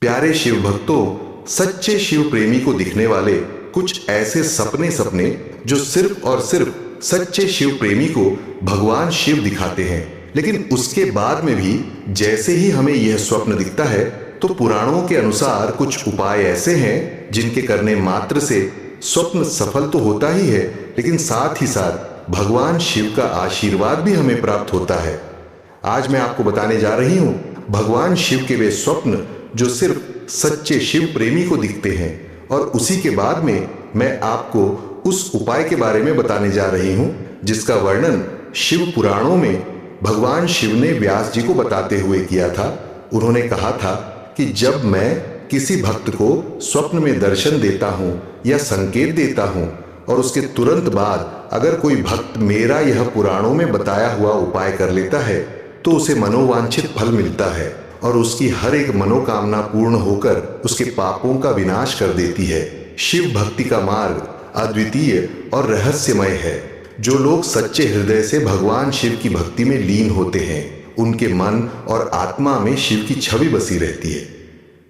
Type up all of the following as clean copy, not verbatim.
प्यारे शिव भक्तों, सच्चे शिव प्रेमी को दिखने वाले कुछ ऐसे सपने जो सिर्फ और सिर्फ सच्चे शिव प्रेमी को भगवान शिव दिखाते हैं। लेकिन उसके बाद में भी जैसे ही हमें यह स्वप्न दिखता है तो पुराणों के अनुसार कुछ उपाय ऐसे हैं जिनके करने मात्र से स्वप्न सफल तो होता ही है, लेकिन साथ ही साथ भगवान शिव का आशीर्वाद भी हमें प्राप्त होता है। आज मैं आपको बताने जा रही हूं भगवान शिव के वे स्वप्न जो सिर्फ सच्चे शिव प्रेमी को दिखते हैं, और उसी के बाद में मैं आपको उस उपाय के बारे में बताने जा रही हूं जिसका वर्णन शिव पुराणों में भगवान शिव ने व्यास जी को बताते हुए किया था। उन्होंने कहा था कि जब मैं किसी भक्त को स्वप्न में दर्शन देता हूं या संकेत देता हूं और उसके तुरंत बाद अगर कोई भक्त मेरा यह पुराणों में बताया हुआ उपाय कर लेता है तो उसे मनोवांछित फल मिलता है और उसकी हर एक मनोकामना पूर्ण होकर उसके पापों का विनाश कर देती है। शिव भक्ति का मार्ग अद्वितीय और रहस्यमय है। जो लोग सच्चे हृदय से भगवान शिव की भक्ति में लीन होते हैं उनके मन और आत्मा में शिव की छवि बसी रहती है।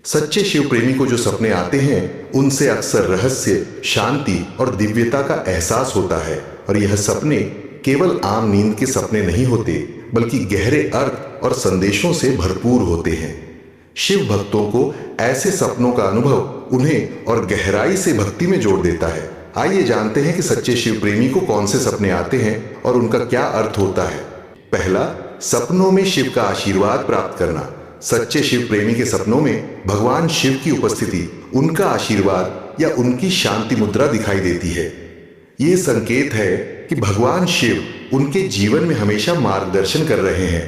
सच्चे शिव प्रेमी को जो सपने आते हैं उनसे अक्सर रहस्य, शांति और दिव्यता का एहसास होता है, और यह सपने केवल आम नींद के सपने नहीं होते बल्कि गहरे अर्थ और संदेशों से भरपूर होते हैं। शिव भक्तों को ऐसे सपनों का अनुभव उन्हें और गहराई से भक्ति में जोड़ देता है। आइए जानते हैं कि सच्चे शिव प्रेमी को कौन से सपने आते हैं और उनका क्या अर्थ होता है। पहला, सपनों में शिव का आशीर्वाद प्राप्त करना। सच्चे शिव प्रेमी के सपनों में भगवान शिव की उपस्थिति, उनका आशीर्वाद या उनकी शांति मुद्रा दिखाई देती है। यह संकेत है कि भगवान शिव उनके जीवन में हमेशा मार्गदर्शन कर रहे हैं।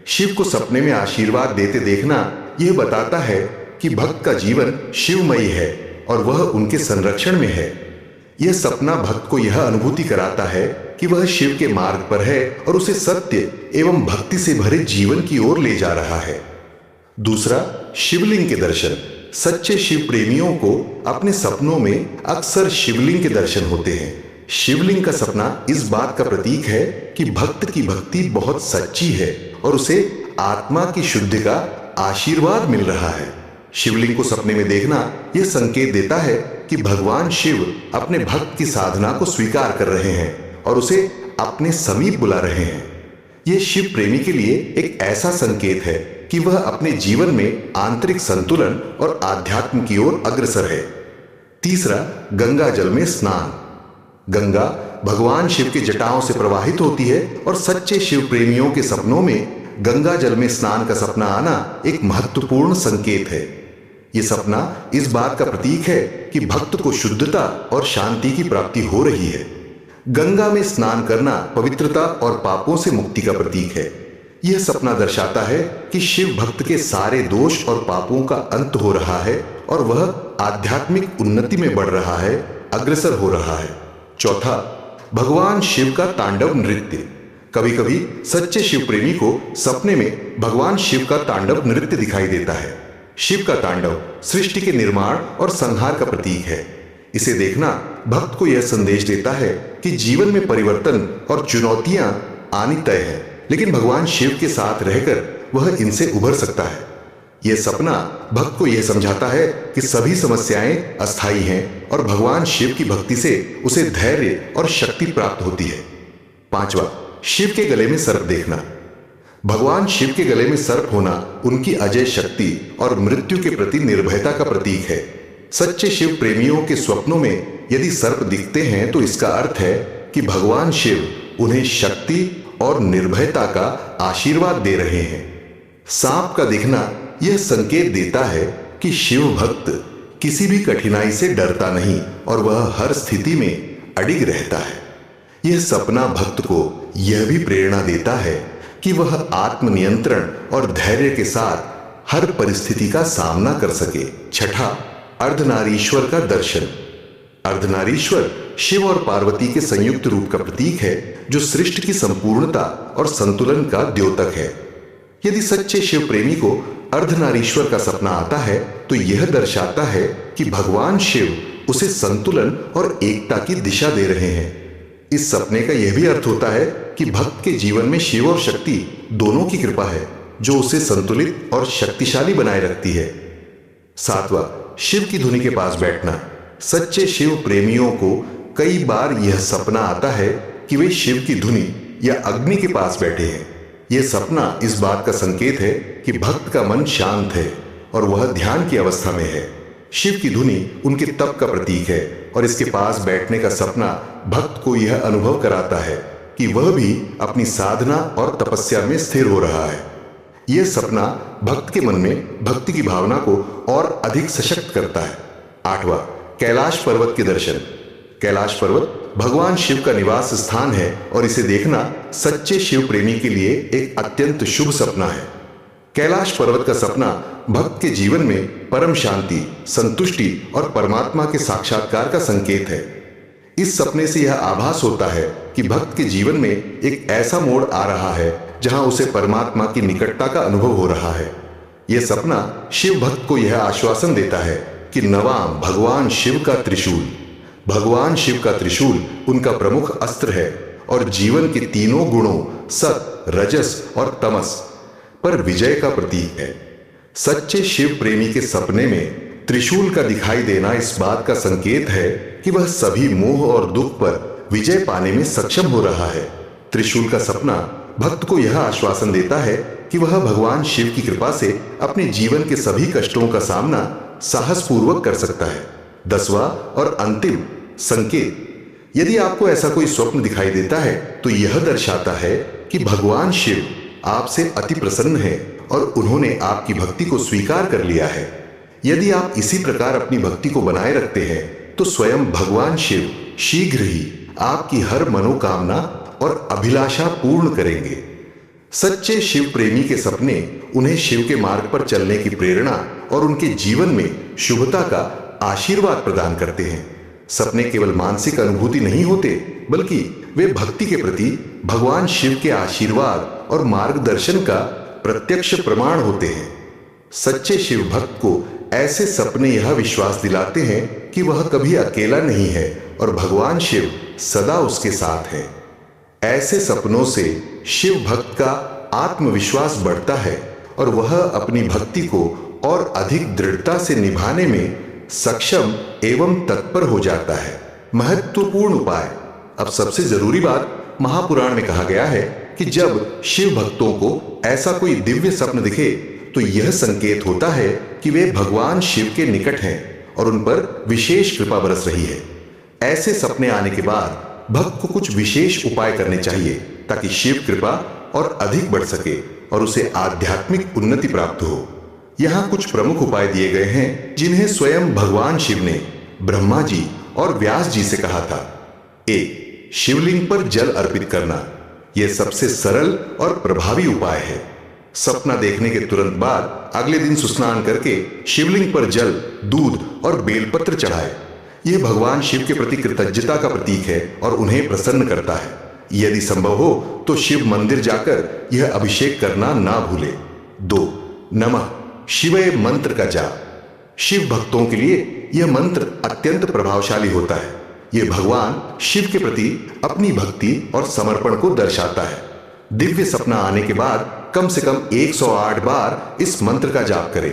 शिव को सपने में आशीर्वाद देते देखना यह बताता है कि भक्त का जीवन शिवमयी है और वह उनके संरक्षण में है। यह सपना भक्त को यह अनुभूति कराता है कि वह शिव के मार्ग पर है और उसे सत्य एवं भक्ति से भरे जीवन की ओर ले जा रहा है। दूसरा, शिवलिंग के दर्शन। सच्चे शिव प्रेमियों को अपने सपनों में अक्सर शिवलिंग के दर्शन होते हैं। शिवलिंग का सपना इस बात का प्रतीक है कि भक्त की भक्ति बहुत सच्ची है और उसे आत्मा की शुद्धि का आशीर्वाद मिल रहा है। शिवलिंग को सपने में देखना यह संकेत देता है कि भगवान शिव अपने भक्त की साधना को स्वीकार कर रहे हैं और उसे अपने समीप बुला रहे हैं। यह शिव प्रेमी के लिए एक ऐसा संकेत है कि वह अपने जीवन में आंतरिक संतुलन और आध्यात्म की ओर अग्रसर है। तीसरा, गंगा जल में स्नान। गंगा भगवान शिव के जटाओं से प्रवाहित होती है और सच्चे शिव प्रेमियों के सपनों में गंगा जल में स्नान का सपना आना एक महत्वपूर्ण संकेत है। यह सपना इस बात का प्रतीक है कि भक्त को शुद्धता और शांति की प्राप्ति हो रही है। गंगा में स्नान करना पवित्रता और पापों से मुक्ति का प्रतीक है। यह सपना दर्शाता है कि शिव भक्त के सारे दोष और पापों का अंत हो रहा है और वह आध्यात्मिक उन्नति में बढ़ रहा है, अग्रसर हो रहा है। चौथा, भगवान शिव का तांडव नृत्य। कभी कभी सच्चे शिव प्रेमी को सपने में भगवान शिव का तांडव नृत्य दिखाई देता है। शिव का तांडव सृष्टि के निर्माण और संहार का प्रतीक है। इसे देखना भक्त को यह संदेश देता है कि जीवन में परिवर्तन और चुनौतियां आनी तय है, लेकिन भगवान शिव के साथ रहकर वह इनसे उभर सकता है। यह सपना भक्त को यह समझाता है कि सभी समस्याएं अस्थायी हैं और भगवान शिव की भक्ति से उसे धैर्य और शक्ति प्राप्त होती है। पांचवा, शिव के गले में सर्प देखना। भगवान शिव के गले में सर्प होना उनकी अजय शक्ति और मृत्यु के प्रति निर्भयता का प्रतीक है। सच्चे शिव प्रेमियों के स्वप्नों में यदि सर्प दिखते हैं तो इसका अर्थ है कि भगवान शिव उन्हें शक्ति और निर्भयता का आशीर्वाद दे रहे हैं। सांप का दिखना यह संकेत देता है कि शिव भक्त किसी भी कठिनाई से डरता नहीं और वह हर स्थिति में अडिग रहता है। यह सपना भक्त को यह भी प्रेरणा देता है कि वह आत्मनियंत्रण और धैर्य के साथ हर परिस्थिति का सामना कर सके। छठा, अर्धनारीश्वर का दर्शन। अर्धनारीश्वर शिव और पार्वती के संयुक्त रूप का प्रतीक है जो सृष्टि की संपूर्णता और संतुलन का द्योतक है। यदि सच्चे शिव प्रेमी को अर्धनारीश्वर का सपना आता है तो यह दर्शाता है कि भगवान शिव उसे संतुलन और एकता की दिशा दे रहे हैं। इस सपने का यह भी अर्थ होता है कि भक्त के जीवन में शिव और शक्ति दोनों की कृपा है जो उसे संतुलित और शक्तिशाली बनाए रखती है। सातवां, शिव की धुनी के पास बैठना। सच्चे शिव प्रेमियों को कई बार यह सपना आता है कि वे शिव की धुनी या अग्नि के पास बैठे हैं। यह सपना इस बात का संकेत है कि भक्त का मन शांत है और वह ध्यान की अवस्था में है। शिव की धुनी उनके तप का प्रतीक है और इसके पास बैठने का सपना भक्त को यह अनुभव कराता है कि वह भी अपनी साधना और तपस्या में स्थिर हो रहा है। यह सपना भक्त के मन में भक्ति की भावना को और अधिक सशक्त करता है। आठवां, कैलाश पर्वत के दर्शन। कैलाश पर्वत भगवान शिव का निवास स्थान है और इसे देखना सच्चे शिव प्रेमी के लिए एक अत्यंत शुभ सपना है। कैलाश पर्वत का सपना भक्त के जीवन में परम शांति, संतुष्टि और परमात्मा के साक्षात्कार का संकेत है। इस सपने से यह आभास होता है कि भक्त के जीवन में एक ऐसा मोड़ आ रहा है जहां उसे परमात्मा की निकटता का अनुभव हो रहा है। यह सपना शिव भक्त को यह आश्वासन देता है कि नवाम भगवान शिव का त्रिशूल, भगवान शिव का त्रिशूल उनका प्रमुख अस्त्र है और जीवन के तीनों गुणों सत, रजस और तमस पर विजय का प्रतीक है। सच्चे शिव प्रेमी के सपने में त्रिशूल का दिखाई देना इस बात का संकेत है कि वह सभी मोह और दुख पर विजय पाने में सक्षम हो रहा है। त्रिशूल का सपना भक्त को यह आश्वासन देता है कि वह भगवान शिव की कृपा से अपने जीवन के सभी कष्टों का सामना साहसपूर्वक कर सकता है। 10वां और अंतिम संकेत, यदि आपको ऐसा कोई स्वप्न दिखाई देता है तो यह दर्शाता है कि भगवान शिव आपसे अति प्रसन्न है और उन्होंने आपकी भक्ति को स्वीकार कर लिया है। यदि आप इसी प्रकार अपनी भक्ति को बनाए रखते हैं तो स्वयं भगवान शिव शीघ्र ही आपकी हर मनोकामना और अभिलाषा पूर्ण करेंगे। सच्चे शिव प्रेमी के सपने उन्हें शिव के मार्ग पर चलने की प्रेरणा और उनके जीवन में शुभता का आशीर्वाद प्रदान करते हैं। सपने केवल मानसिक अनुभूति नहीं होते, बल्कि वे भक्ति के प्रति भगवान शिव के आशीर्वाद और मार्गदर्शन का प्रत्यक्ष प्रमाण होते हैं। सच्चे शिव भक्त को ऐसे सपने यह विश्वास दिलाते हैं कि वह कभी अकेला नहीं है और भगवान शिव सदा उसके साथ है। ऐसे सपनों से शिव भक्त का आत्मविश्वास बढ़ता है और वह अपनी भक्ति को और अधिक दृढ़ता से निभाने में सक्षम एवं तत्पर हो जाता है। महत्वपूर्ण उपाय। अब सबसे जरूरी बात, महापुराण में कहा गया है कि जब शिव भक्तों को ऐसा कोई दिव्य स्वप्न दिखे तो यह संकेत होता है कि वे भगवान शिव के निकट हैं और उन पर विशेष कृपा बरस रही है। ऐसे सपने आने के बाद भक्त को कुछ विशेष उपाय करने चाहिए ताकि शिव कृपा और अधिक बढ़ सके और उसे आध्यात्मिक उन्नति प्राप्त हो। यहाँ कुछ प्रमुख उपाय दिए गए हैं जिन्हें स्वयं भगवान शिव ने ब्रह्मा जी और व्यास जी से कहा था। 1. शिवलिंग पर जल अर्पित करना। यह सबसे सरल और प्रभावी उपाय है। सपना देखने के तुरंत बाद अगले दिन स्नान करके शिवलिंग पर जल, दूध और बेलपत्र चढ़ाए। यह भगवान शिव के प्रति कृतज्ञता का प्रतीक है और उन्हें प्रसन्न करता है। यदि संभव हो तो शिव मंदिर जाकर यह अभिषेक करना ना भूले। 2. नमः शिवाय मंत्र का जाप। शिव भक्तों के लिए यह मंत्र अत्यंत प्रभावशाली होता है। यह भगवान शिव के प्रति अपनी भक्ति और समर्पण को दर्शाता है। दिव्य सपना आने के बाद कम से कम 108 बार इस मंत्र का जाप करें।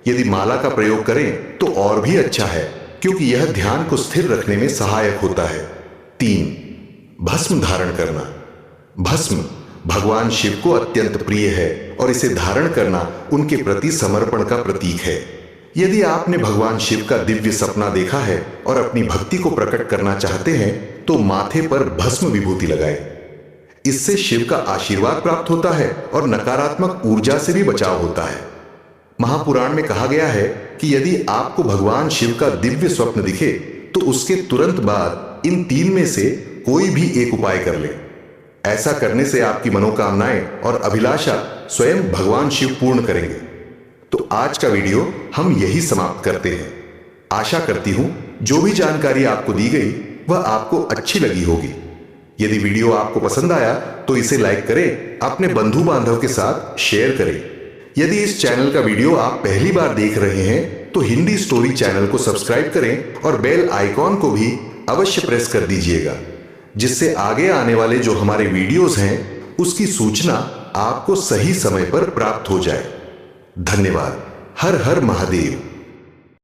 यदि माला का प्रयोग करें तो और भी अच्छा है, क्योंकि यह ध्यान को स्थिर रखने में सहायक होता है। 3. भस्म धारण करना। भस्म भगवान शिव को अत्यंत प्रिय है और इसे धारण करना उनके प्रति समर्पण का प्रतीक है। यदि आपने भगवान शिव का दिव्य सपना देखा है और अपनी भक्ति को प्रकट करना चाहते हैं तो माथे पर भस्म विभूति लगाएं। इससे शिव का आशीर्वाद प्राप्त होता है और नकारात्मक ऊर्जा से भी बचाव होता है। महापुराण में कहा गया है कि यदि आपको भगवान शिव का दिव्य स्वप्न दिखे तो उसके तुरंत बाद इन 3 में से कोई भी एक उपाय कर ले। ऐसा करने से आपकी मनोकामनाएं और अभिलाषा स्वयं भगवान शिव पूर्ण करेंगे। तो आज का वीडियो हम यही समाप्त करते हैं। आशा करती हूं जो भी जानकारी आपको दी गई वह आपको अच्छी लगी होगी। यदि वीडियो आपको पसंद आया तो इसे लाइक करें, अपने बंधु बांधव के साथ शेयर करें। यदि इस चैनल का वीडियो आप पहली बार देख रहे हैं तो हिंदी स्टोरी चैनल को सब्सक्राइब करें और बेल आइकॉन को भी अवश्य प्रेस कर दीजिएगा, जिससे आगे आने वाले जो हमारे वीडियोस हैं उसकी सूचना आपको सही समय पर प्राप्त हो जाए। धन्यवाद। हर हर महादेव।